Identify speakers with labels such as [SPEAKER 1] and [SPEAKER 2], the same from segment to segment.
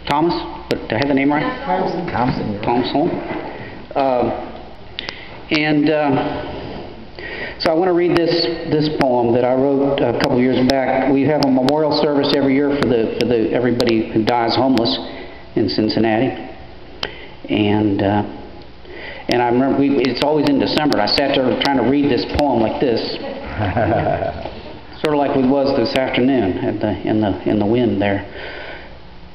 [SPEAKER 1] Thomas, but did I have the name right?
[SPEAKER 2] Thompson.
[SPEAKER 1] Thompson. So I want to read this poem that I wrote a couple years back. We have a memorial service every year for everybody who dies homeless in Cincinnati, and I remember it's always in December. I sat there trying to read this poem like this, sort of like we was this afternoon in the wind there.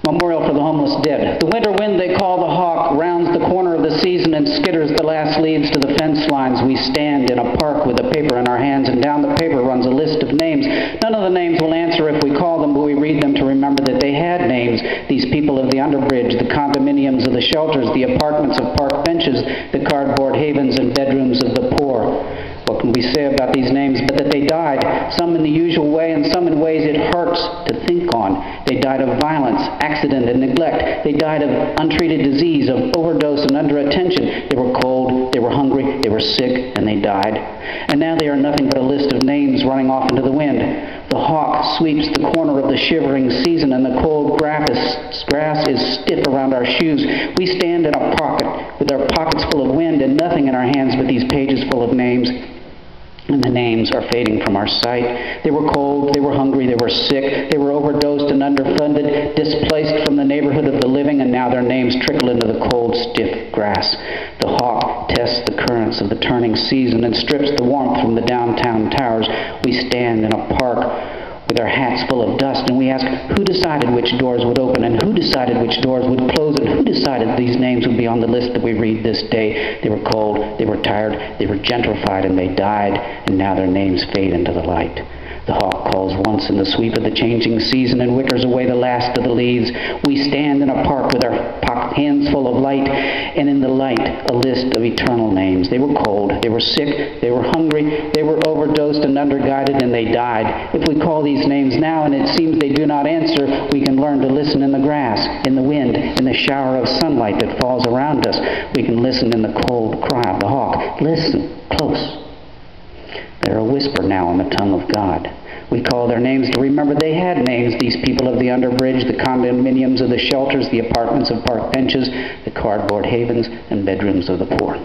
[SPEAKER 1] Memorial for the homeless dead. The winter wind they call the hawk rounds the corner of the season and skitters the last leaves to the fence lines. We stand in a park with a paper in our hands, and down the paper runs a list of names. None of the names will answer if we call them, but we read them to remember that they had names. These people of the underbridge, the condominiums of the shelters, the apartments of park benches, the cardboard havens and bedrooms of the poor. What can we say about these names but that they died, some in the usual way and some in ways it hurts to think on. They died of violence, accident, and neglect. They died of untreated disease, of overdose and underattention. They were cold, they were hungry, they were sick, and they died. And now they are nothing but a list of names running off into the wind. The hawk sweeps the corner of the shivering season, and the cold grass is stiff around our shoes. We stand in a pocket with our pockets full of wind and nothing in our hands but these pages full of names. And the names are fading from our sight. They were cold, they were hungry, they were sick, they were overdosed and underfunded, displaced from the neighborhood of the living, and now their names trickle into the cold, stiff grass. The hawk tests the currents of the turning season and strips the warmth from the downtown towers. We stand in a park with our hats full of dust, and we ask, who decided which doors would open, and who decided which doors would close, and who decided these names would be on the list that we read this day? They were cold, they were tired, they were gentrified, and they died, and now their names fade into the light. The hawk calls once in the sweep of the changing season and wickers away the last of the leaves. We stand in a park with our hands full of light, and in the light a list of eternal names. They were cold, they were sick, they were hungry, they were overdosed and underguided, and they died. If we call these names now and it seems they do not answer, we can learn to listen in the grass, in the wind, in the shower of sunlight that falls around us. We can listen in the cold cry of the hawk. Listen close. They're a whisper now in the tongue of God. We call their names to remember they had names, these people of the underbridge, the condominiums of the shelters, the apartments of park benches, the cardboard havens and bedrooms of the poor.